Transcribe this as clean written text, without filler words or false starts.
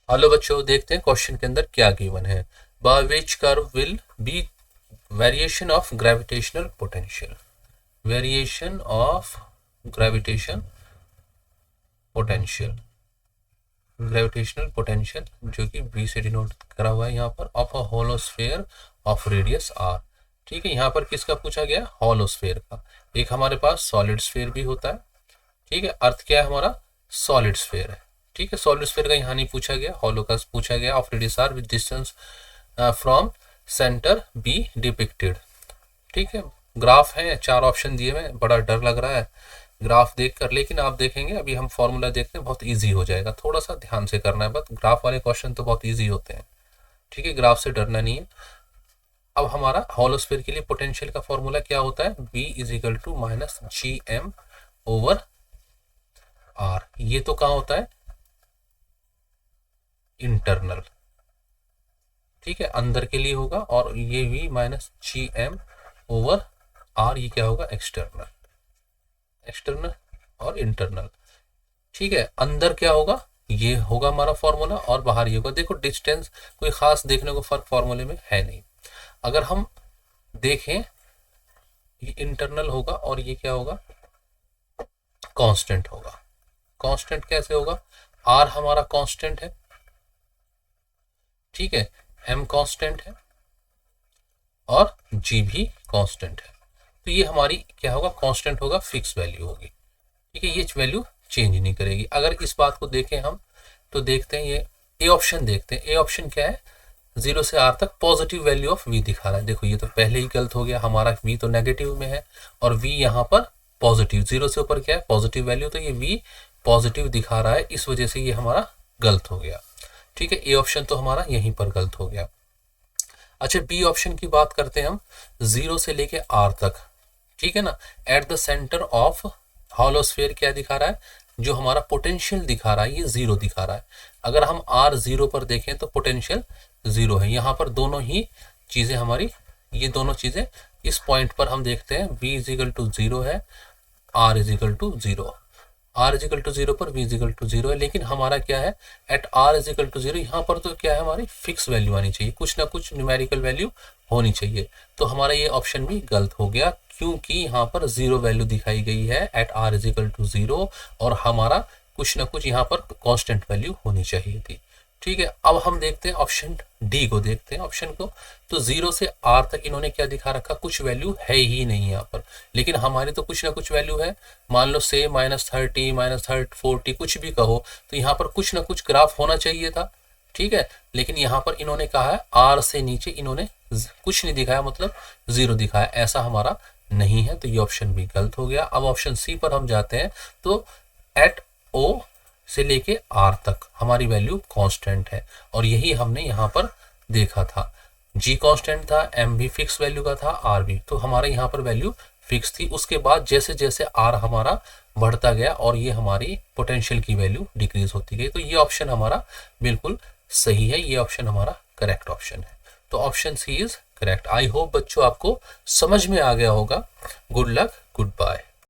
Hello बच्चों, देखते हैं क्वेश्चन के अंदर क्या गिवन है। By which curve will be variation of gravitational potential. Variation of gravitation potential, gravitational potential जो कि बी से डिनोट करा हुआ है यहाँ पर, of a hollow sphere of radius R. ठीक है, यहाँ पर किसका पूछा गया? होलोस्फेयर का। एक हमारे पास सॉलिड स्फेयर भी होता है। ठीक है, अर्थ क्या है हमारा? सॉलिड स्फेयर है। ठीक है, सॉलिड स्फेयर का यहाँ नहीं पूछा गया, हॉलो का पूछा गया। Of radius R with distance from centre be depicted. ठीक है, ग्राफ है, 4 ऑप्शन दिए हुए, बड़ा डर लग रहा है ग्राफ देखकर, लेकिन आप देखेंगे अभी हम फॉर्मूला देखते हैं, बहुत इजी हो जाएगा। थोड़ा सा ध्यान से करना है, बस ग्राफ वाले क्वेश्चन तो बहुत इजी होते हैं। ठीक है, ग्राफ से डरना नहीं है। अब हमारा होलोस्फेयर के लिए पोटेंशियल का फॉर्मूला क्या होता है? V is equal to minus G M over R. ये तो कहाँ होता है? इंटरनल। ठीक है, अंदर के लिए होगा, और ये V minus G M over R, ये क्या होगा? एक्सटर्नल। एक्सटर्नल और इंटरनल। ठीक है, अंदर क्या होगा? ये होगा हमारा फॉर्मूला, और बाहर ये होगा। देखो डिस्टेंस कोई खास देखने को फर्क फॉर्मूले में है नहीं। अगर हम देखें, ये इंटरनल होगा और ये क्या होगा? कांस्टेंट होगा। कांस्टेंट कैसे होगा? आर हमारा कांस्टेंट है, ठीक है, एम कांस्टेंट है और जी भी कांस्टेंट है। तो ये हमारी क्या होगा? कांस्टेंट होगा, फिक्स वैल्यू होगी। ठीक है, ये वैल्यू चेंज नहीं करेगी। अगर इस बात को देखें हम, तो देखते हैं ये ए ऑप्शन देखते हैं। ए ऑप्शन क्या है? 0 से आर तक पॉजिटिव वैल्यू ऑफ वी दिखा रहा है। देखो ये तो पहले ही गलत हो गया, हमारा वी तो नेगेटिव में है और वी यहाँ पर पॉजिटिव। 0 से ऊपर क्या है? पॉजिटिव वैल्यू, तो ये वी पॉजिटिव दिखा रहा है, इस वजह से ये हमारा गलत हो गया। ठीक है, ए ऑप्शन तो हमारा यहीं पर गलत हो गया। अच्छा, बी ऑप्शन की बात करते हैं हम। 0 से लेके आर तक, ठीक है ना, at the centre of hollow sphere क्या दिखा रहा है? जो हमारा पोटेंशियल दिखा रहा है, ये 0 दिखा रहा है। अगर हम आर 0 पर देखें तो पोटेंशियल 0 है। यहाँ पर दोनों ही चीजें हमारी, ये दोनों चीजें इस पॉइंट पर हम देखते हैं। v इजिकल टू 0 है, r is equal to 0। r is equal to 0 पर v इजिकल टू 0 है, लेकिन हमारा क्या है? एट r इजिकल टू 0, यहाँ पर तो क्या है? हमारी फिक्स वैल्यू आनी चाहिए, कुछ ना कुछ न्यूमेरिकल वैल्यू होनी चाहिए। तो हमारा ये ऑप्शन भी गलत हो गया, क्योंकि यहाँ पर 0 वैल्यू दिखाई गई है एट r इजिकल टू 0, और हमारा कुछ ना कुछ यहाँ पर कांस्टेंट वैल्यू होनी चाहिए थी। ठीक है, अब हम देखते हैं ऑप्शन डी को, देखते हैं ऑप्शन को। तो 0 से r तक इन्होंने क्या दिखा रखा? कुछ वैल्यू है ही नहीं यहाँ पर, लेकिन हमारी तो कुछ ना कुछ वैल्यू है। मान लो से -30, -40, कुछ भी कहो, तो यहाँ पर कुछ ना कुछ ग्राफ होना चाहिए था। ठीक है, लेकिन यहाँ पर इन्होंने कहा है r से नीचे इन्होंने कुछ नहीं दिखाया, मतलब 0 दिखाया, ऐसा हमारा नहीं है। तो ये ऑप्शन भी गलत हो गया। अब ऑप्शन सी पर हम जाते हैं, तो एट ओ से लेके आर तक हमारी वैल्यू कांस्टेंट है, और यही हमने यहाँ पर देखा था। जी कांस्टेंट था, एम भी फिक्स वैल्यू का था, आर भी, तो हमारे यहाँ पर वैल्यू फिक्स थी। उसके बाद जैसे जैसे आर हमारा बढ़ता गया और ये हमारी पोटेंशियल की वैल्यू डिक्रीज होती गई, तो ये ऑप्शन हमारा बिल्कुल सही है, ये ऑप्शन हमारा करेक्ट ऑप्शन है। तो option C is correct. I hope बच्चों आपको समझ में आ गया होगा। Good luck, good bye.